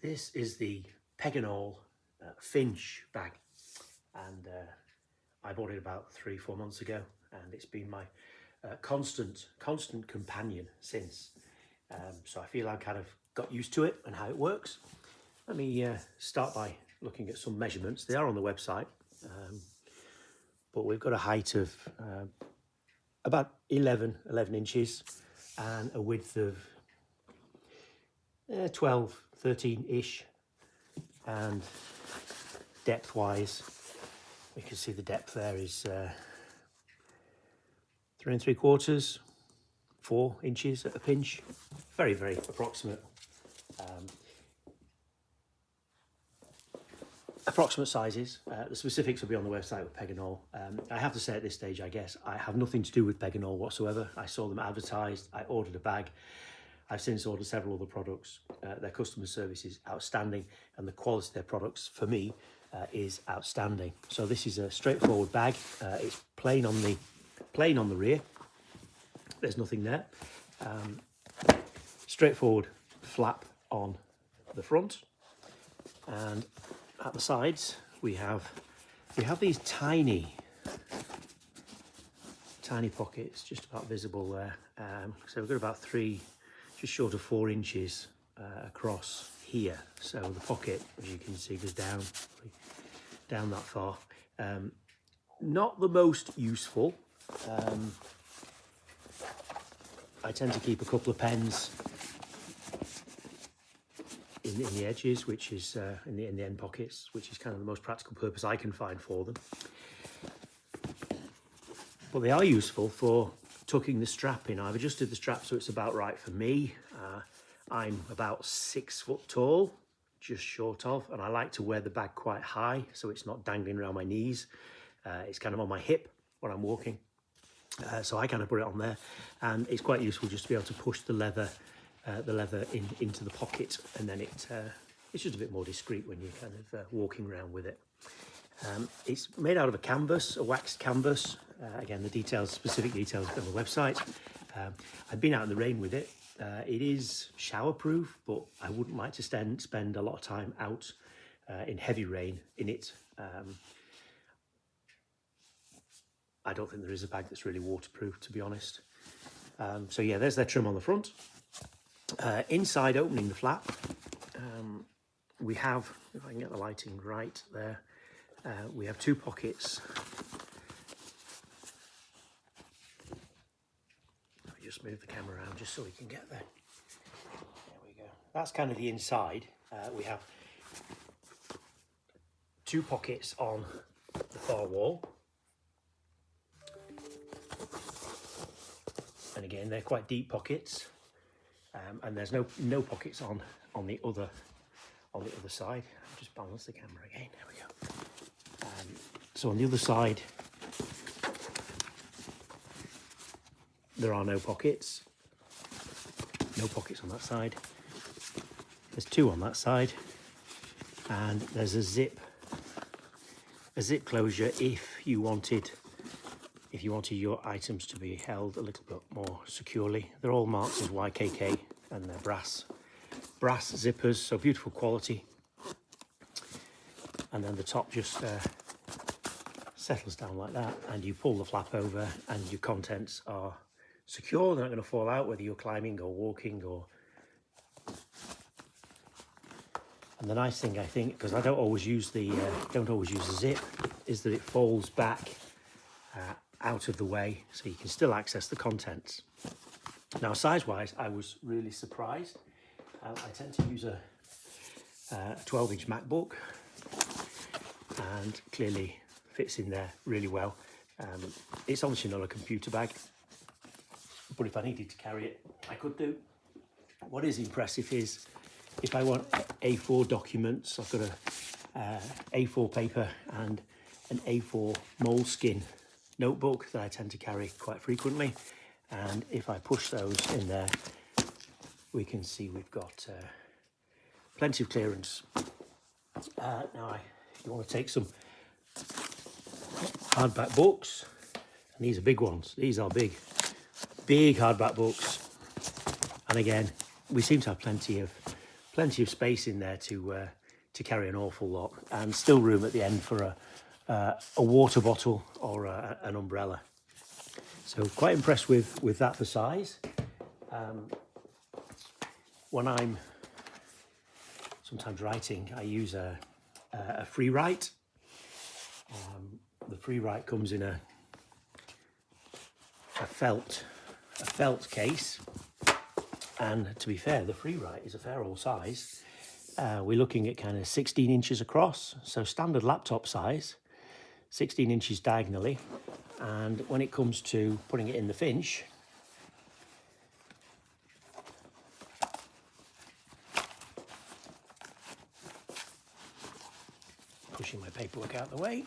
This is the Peg and Awl Finch bag, and I bought it about 3-4 months ago, and it's been my constant companion since. So I feel I kind of got used to it and how it works. Let me start by looking at some measurements. They are on the website, but we've got a height of about 11 inches and a width of 12, 13-ish, and depth-wise, we can see the depth there is 3 3/4, 4 inches at a pinch. Very, very approximate. Approximate sizes. The specifics will be on the website with Peg and Awl. I have to say at this stage, I guess, I have nothing to do with Peg and Awl whatsoever. I saw them advertised, I ordered a bag. I've since ordered several other products. Their customer service is outstanding, and the quality of their products, for me, is outstanding. So this is a straightforward bag. It's plain on the rear. There's nothing there. Straightforward flap on the front, and at the sides we have these tiny pockets, just about visible there. So we've got about just short of 4 inches across here. So the pocket, as you can see, goes down that far. Not the most useful. I tend to keep a couple of pens in the edges, which is in the end pockets, which is kind of the most practical purpose I can find for them. But they are useful for tucking the strap in. I've adjusted the strap so it's about right for me. I'm about 6 foot tall, just short of, and I like to wear the bag quite high so it's not dangling around my knees. It's kind of on my hip when I'm walking. So I kind of put it on there, and it's quite useful just to be able to push the leather into the pocket, and then it's just a bit more discreet when you're kind of walking around with it. It's made out of a canvas, a waxed canvas. Again, the specific details are on the website. I've been out in the rain with it. It is showerproof, but I wouldn't like to spend a lot of time out in heavy rain in it. I don't think there is a bag that's really waterproof, to be honest. So yeah, there's their trim on the front. Inside, opening the flap, we have, if I can get the lighting right there, we have 2 pockets. Let me just move the camera around just so we can get there. There we go. That's kind of the inside. We have 2 pockets on the far wall. And again, they're quite deep pockets. And there's no pockets on the other side. I'll just balance the camera again. There we go. So on the other side, there are no pockets. No pockets on that side. There's 2 on that side, and there's a zip closure if you wanted your items to be held a little bit more securely. They're all marked as YKK, and they're brass zippers, so beautiful quality. And then the top just settles down like that, and you pull the flap over and your contents are secure. They're not going to fall out whether you're climbing or walking. And the nice thing, I think, because I don't always use the zip, is that it folds back out of the way, so you can still access the contents. Now, size-wise, I was really surprised. I tend to use a 12-inch MacBook, and clearly fits in there really well. It's obviously not a computer bag, but if I needed to carry it, I could do. What is impressive is if I want A4 documents, I've got a A4 paper and an A4 moleskin notebook that I tend to carry quite frequently, and if I push those in there, we can see we've got plenty of clearance. Now, if you want to take some hardback books, and these are big ones. These are big hardback books, and again, we seem to have plenty of plenty of space in there to carry an awful lot, and still room at the end for a water bottle or an umbrella. So quite impressed with that for size. When I'm sometimes writing, I use a free write. The free write comes in a felt case, and to be fair, the free write is a fair old size. We're looking at kind of 16 inches across, so standard laptop size, 16 inches diagonally. And when it comes to putting it in the Finch, pushing my paperwork out of the way,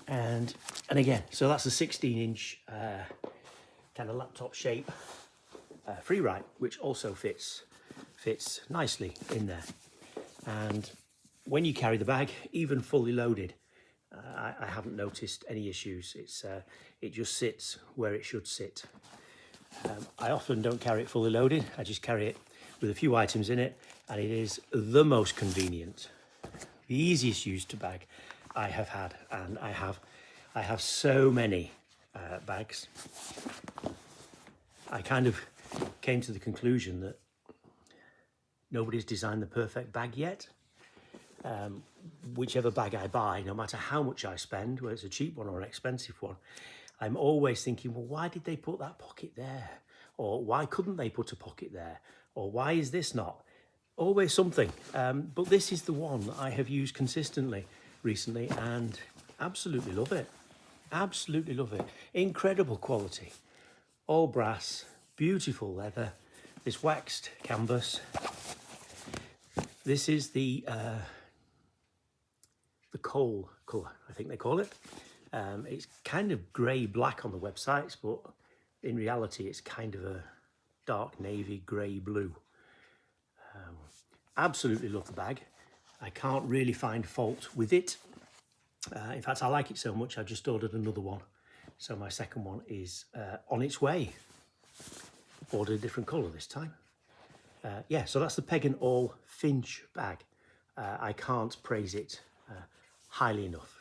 and again, so that's a 16-inch kind of laptop shape free write, which also fits nicely in there. And when you carry the bag, even fully loaded, I haven't noticed any issues. It just sits where it should sit. I often don't carry it fully loaded. I just carry it with a few items in it, and it is the most convenient, the easiest use to bag I have had, and I have so many bags. I kind of came to the conclusion that nobody's designed the perfect bag yet. Whichever bag I buy, no matter how much I spend, whether it's a cheap one or an expensive one, I'm always thinking, well, why did they put that pocket there? Or why couldn't they put a pocket there? Or why is this not? Always something. But this is the one I have used consistently recently and absolutely love it. Absolutely love it. Incredible quality. All brass, beautiful leather, this waxed canvas. This is the coal colour, I think they call it. It's kind of grey-black on the websites, but in reality it's kind of a dark navy grey-blue. Absolutely love the bag. I can't really find fault with it. In fact, I like it so much I've just ordered another one. So my second one is on its way. Ordered a different colour this time. Yeah, so that's the Peg and Awl Finch bag. I can't praise it highly enough.